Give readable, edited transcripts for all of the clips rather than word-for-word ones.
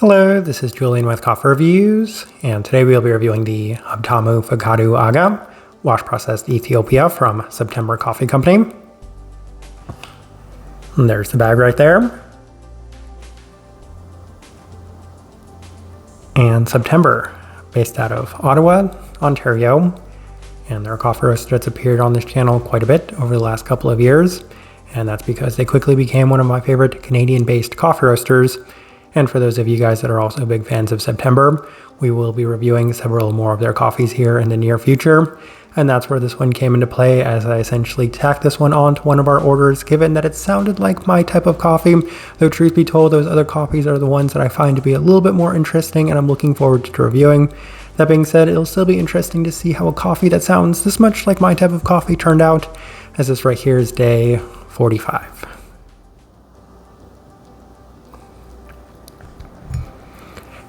Hello, this is Julian with Coffee Reviews, and today we'll be reviewing the Habtamu Fekadu Aga wash processed Ethiopia from September Coffee Company. And there's the bag right there. And September, based out of Ottawa, Ontario, and they're a coffee roaster that's appeared on this channel quite a bit over the last couple of years, and that's because they quickly became one of my favorite Canadian-based coffee roasters. And for those of you guys that are also big fans of September, we will be reviewing several more of their coffees here in the near future. And that's where this one came into play, as I essentially tacked this one onto one of our orders, given that it sounded like my type of coffee. Though truth be told, those other coffees are the ones that I find to be a little bit more interesting and I'm looking forward to reviewing. That being said, it'll still be interesting to see how a coffee that sounds this much like my type of coffee turned out, as this right here is day 45.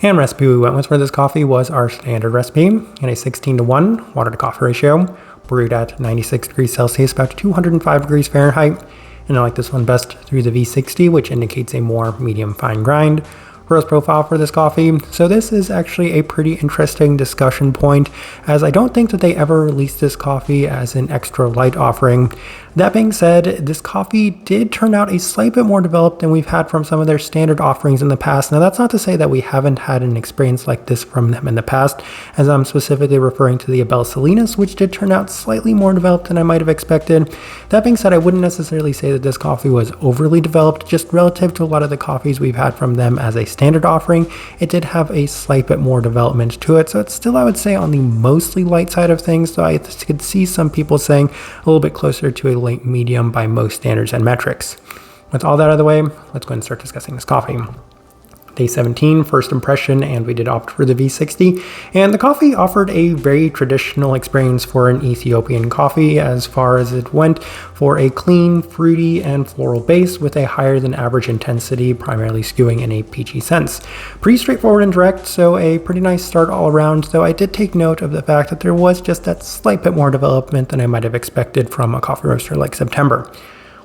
And recipe we went with for this coffee was our standard recipe in a 16:1 water to coffee ratio, brewed at 96 degrees Celsius, about 205 degrees Fahrenheit. And I like this one best through the V60, which indicates a more medium fine grind roast profile for this coffee. So this is actually a pretty interesting discussion point, as I don't think that they ever released this coffee as an extra light offering. That being said, this coffee did turn out a slight bit more developed than we've had from some of their standard offerings in the past. Now that's not to say that we haven't had an experience like this from them in the past, as I'm specifically referring to the Abel Salinas, which did turn out slightly more developed than I might have expected. That being said, I wouldn't necessarily say that this coffee was overly developed, just relative to a lot of the coffees we've had from them as a standard offering. It did have a slight bit more development to it, so it's still, I would say, on the mostly light side of things, though I could see some people saying a little bit closer to a late medium by most standards and metrics. With all that out of the way, let's go ahead and start discussing this coffee. Day 17, first impression, and we did opt for the V60, and the coffee offered a very traditional experience for an Ethiopian coffee as far as it went, for a clean, fruity, and floral base with a higher than average intensity, primarily skewing in a peachy sense. Pretty straightforward and direct, so a pretty nice start all around, though I did take note of the fact that there was just that slight bit more development than I might have expected from a coffee roaster like September.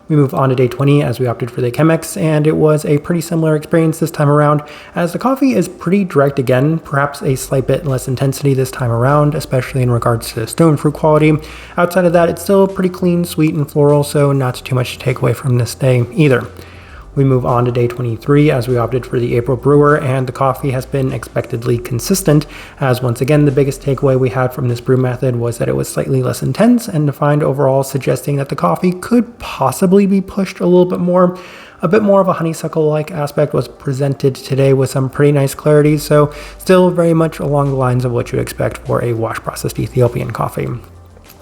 We move on to day 20 as we opted for the Chemex, and it was a pretty similar experience this time around, as the coffee is pretty direct again, perhaps a slight bit less intensity this time around, especially in regards to stone fruit quality. Outside of that, it's still pretty clean, sweet, and floral, so not too much to take away from this day either. We move on to day 23 as we opted for the April brewer, and the coffee has been expectedly consistent, as once again the biggest takeaway we had from this brew method was that it was slightly less intense and defined overall, suggesting that the coffee could possibly be pushed a little bit more. A bit more of a honeysuckle-like aspect was presented today with some pretty nice clarity, so still very much along the lines of what you'd expect for a wash-processed Ethiopian coffee.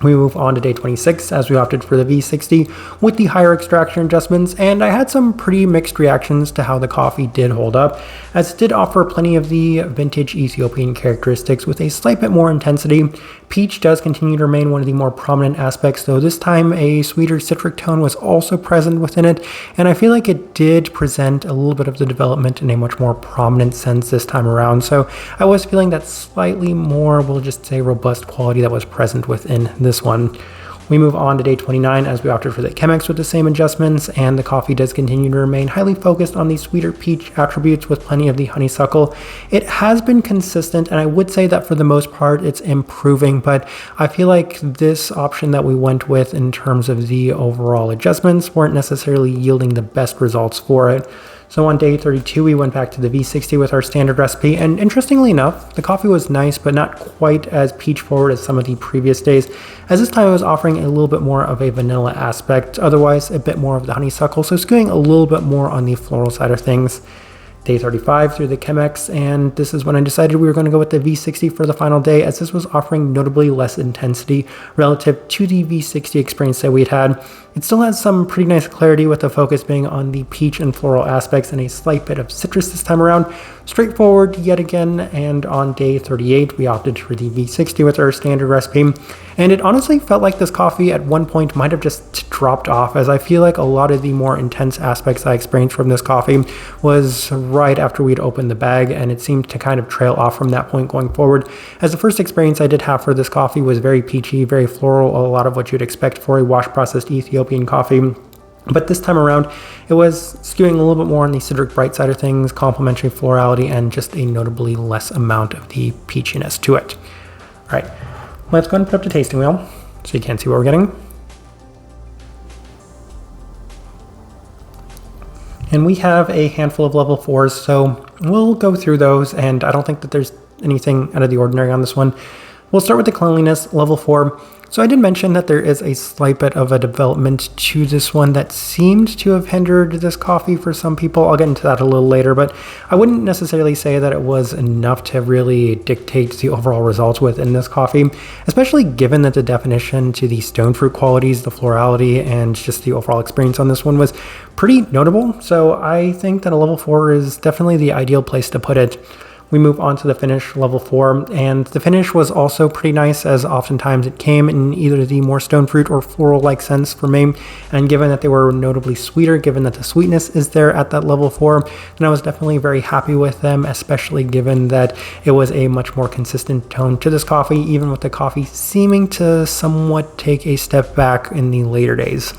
We move on to day 26 as we opted for the V60 with the higher extraction adjustments, and I had some pretty mixed reactions to how the coffee did hold up, as it did offer plenty of the vintage Ethiopian characteristics with a slight bit more intensity. Peach does continue to remain one of the more prominent aspects, though this time a sweeter citric tone was also present within it, and I feel like it did present a little bit of the development in a much more prominent sense this time around, so I was feeling that slightly more, we'll just say, robust quality that was present within this one. We move on to day 29 as we opted for the Chemex with the same adjustments, and the coffee does continue to remain highly focused on the sweeter peach attributes with plenty of the honeysuckle. It has been consistent, and I would say that for the most part it's improving, but I feel like this option that we went with in terms of the overall adjustments weren't necessarily yielding the best results for it. So on day 32, we went back to the V60 with our standard recipe, and interestingly enough, the coffee was nice, but not quite as peach forward as some of the previous days, as this time I was offering a little bit more of a vanilla aspect, otherwise a bit more of the honeysuckle, so skewing a little bit more on the floral side of things. Day 35 through the Chemex, and this is when I decided we were going to go with the V60 for the final day, as this was offering notably less intensity relative to the V60 experience that we'd had. It still has some pretty nice clarity, with the focus being on the peach and floral aspects and a slight bit of citrus this time around. Straightforward yet again, and on day 38 we opted for the V60 with our standard recipe, and it honestly felt like this coffee at one point might have just dropped off, as I feel like a lot of the more intense aspects I experienced from this coffee was right after we'd opened the bag, and it seemed to kind of trail off from that point going forward, as the first experience I did have for this coffee was very peachy, very floral, a lot of what you'd expect for a wash processed Ethiopian coffee. But this time around, it was skewing a little bit more on the citric bright side of things, complementary florality, and just a notably less amount of the peachiness to it. All right, let's go ahead and put up the tasting wheel so you can see what we're getting. And we have a handful of level 4s, so we'll go through those, and I don't think that there's anything out of the ordinary on this one. We'll start with the cleanliness, level 4. So I did mention that there is a slight bit of a development to this one that seemed to have hindered this coffee for some people. I'll get into that a little later, but I wouldn't necessarily say that it was enough to really dictate the overall results within this coffee, especially given that the definition to the stone fruit qualities, the florality, and just the overall experience on this one was pretty notable. So I think that a level 4 is definitely the ideal place to put it. We move on to the finish, level 4, and the finish was also pretty nice, as oftentimes it came in either the more stone fruit or floral-like sense for me, and given that they were notably sweeter, given that the sweetness is there at that level 4, then I was definitely very happy with them, especially given that it was a much more consistent tone to this coffee, even with the coffee seeming to somewhat take a step back in the later days.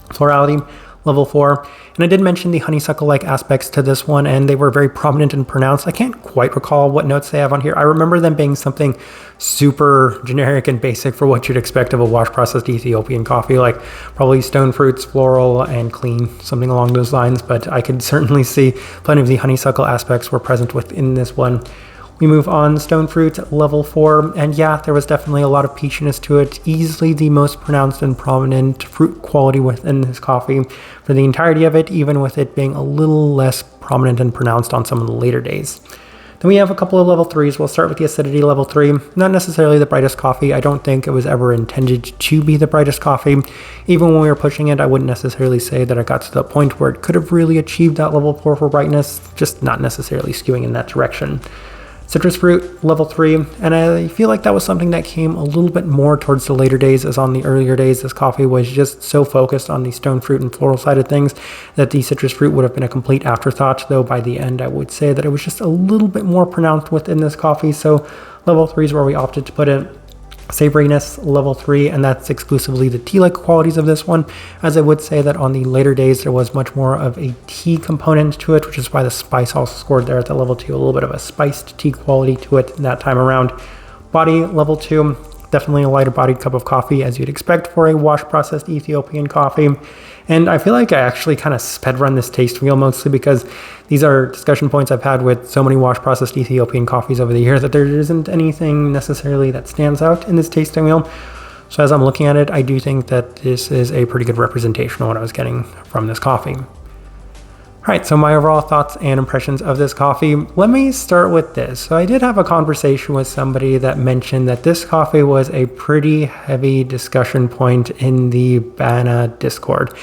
Florality, level 4, and I did mention the honeysuckle-like aspects to this one, and they were very prominent and pronounced. I can't quite recall what notes they have on here. I remember them being something super generic and basic for what you'd expect of a wash-processed Ethiopian coffee, like probably stone fruits, floral, and clean, something along those lines, but I could certainly see plenty of the honeysuckle aspects were present within this one. We move on, stone fruit, level 4, and yeah, there was definitely a lot of peachiness to it, easily the most pronounced and prominent fruit quality within this coffee for the entirety of it, even with it being a little less prominent and pronounced on some of the later days. Then we have a couple of level 3s. We'll start with the acidity, level 3. Not necessarily the brightest coffee. I don't think it was ever intended to be the brightest coffee. Even when we were pushing it, I wouldn't necessarily say that it got to the point where it could have really achieved that level 4 for brightness, just not necessarily skewing in that direction. Citrus fruit, level 3, and I feel like that was something that came a little bit more towards the later days, as on the earlier days this coffee was just so focused on the stone fruit and floral side of things that the citrus fruit would have been a complete afterthought, though by the end I would say that it was just a little bit more pronounced within this coffee, so level 3 is where we opted to put it. Savoriness, level 3, and that's exclusively the tea-like qualities of this one, as I would say that on the later days there was much more of a tea component to it, which is why the spice also scored there at the level 2, a little bit of a spiced tea quality to it that time around. Body, level 2, definitely a lighter bodied cup of coffee as you'd expect for a wash processed Ethiopian coffee. And I feel like I actually kind of sped run this taste wheel mostly because these are discussion points I've had with so many wash processed Ethiopian coffees over the years that there isn't anything necessarily that stands out in this tasting wheel. So as I'm looking at it, I do think that this is a pretty good representation of what I was getting from this coffee. Alright, so my overall thoughts and impressions of this coffee. Let me start with this. So I did have a conversation with somebody that mentioned that this coffee was a pretty heavy discussion point in the Bana Discord.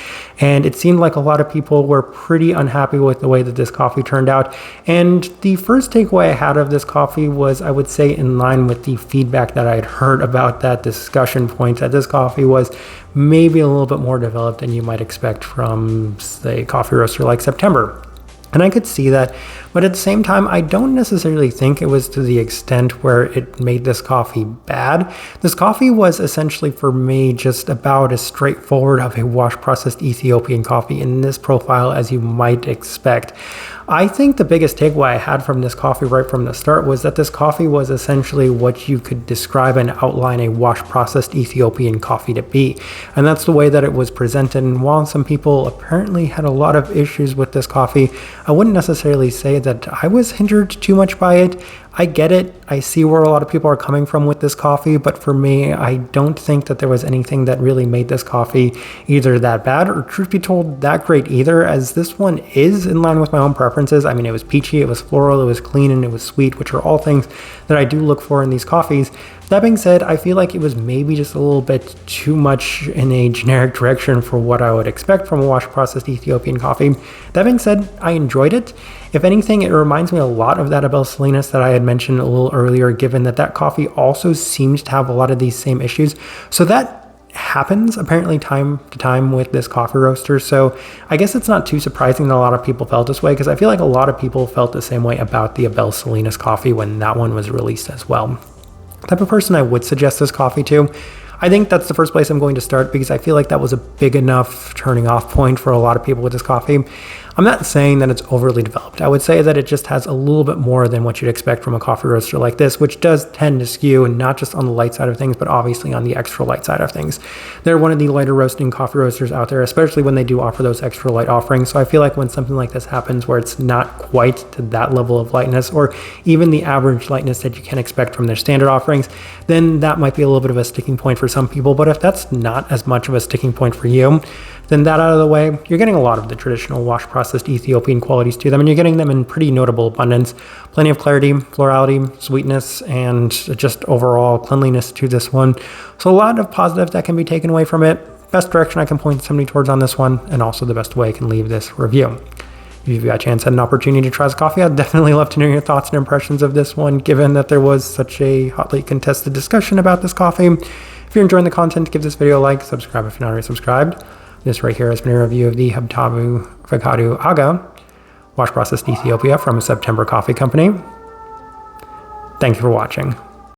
And it seemed like a lot of people were pretty unhappy with the way that this coffee turned out. And the first takeaway I had of this coffee was, I would say, in line with the feedback that I had heard about that discussion point, that this coffee was maybe a little bit more developed than you might expect from, say, a coffee roaster like September. And I could see that, but at the same time, I don't necessarily think it was to the extent where it made this coffee bad. This coffee was essentially, for me, just about as straightforward of a wash-processed Ethiopian coffee in this profile as you might expect. I think the biggest takeaway I had from this coffee right from the start was that this coffee was essentially what you could describe and outline a wash-processed Ethiopian coffee to be. And that's the way that it was presented. And while some people apparently had a lot of issues with this coffee, I wouldn't necessarily say that I was hindered too much by it. I get it. I see where a lot of people are coming from with this coffee, but for me, I don't think that there was anything that really made this coffee either that bad or, truth be told, that great either, as this one is in line with my own preferences. I mean, it was peachy, it was floral, it was clean, and it was sweet, which are all things that I do look for in these coffees. That being said, I feel like it was maybe just a little bit too much in a generic direction for what I would expect from a wash-processed Ethiopian coffee. That being said, I enjoyed it. If anything, it reminds me a lot of that Abel Salinas that I had mentioned a little earlier, given that that coffee also seems to have a lot of these same issues. So that happens apparently time to time with this coffee roaster. So I guess it's not too surprising that a lot of people felt this way, because I feel like a lot of people felt the same way about the Abel Salinas coffee when that one was released as well. The type of person I would suggest this coffee to, I think that's the first place I'm going to start because I feel like that was a big enough turning off point for a lot of people with this coffee. I'm not saying that it's overly developed. I would say that it just has a little bit more than what you'd expect from a coffee roaster like this, which does tend to skew not just on the light side of things, but obviously on the extra light side of things. They're one of the lighter roasting coffee roasters out there, especially when they do offer those extra light offerings. So I feel like when something like this happens where it's not quite to that level of lightness, or even the average lightness that you can expect from their standard offerings, then that might be a little bit of a sticking point for some people. But if that's not as much of a sticking point for you, then that out of the way, you're getting a lot of the traditional wash processed Ethiopian qualities to them, and you're getting them in pretty notable abundance. Plenty of clarity, florality, sweetness, and just overall cleanliness to this one. So a lot of positives that can be taken away from it. Best direction I can point somebody towards on this one, and also the best way I can leave this review. If you've got a chance and an opportunity to try this coffee, I'd definitely love to know your thoughts and impressions of this one, given that there was such a hotly contested discussion about this coffee. If you're enjoying the content, give this video a like, subscribe if you're not already subscribed. This right here has been a review of the Habtamu Fekadu Aga, wash processed Ethiopia from a September Coffee Company. Thank you for watching.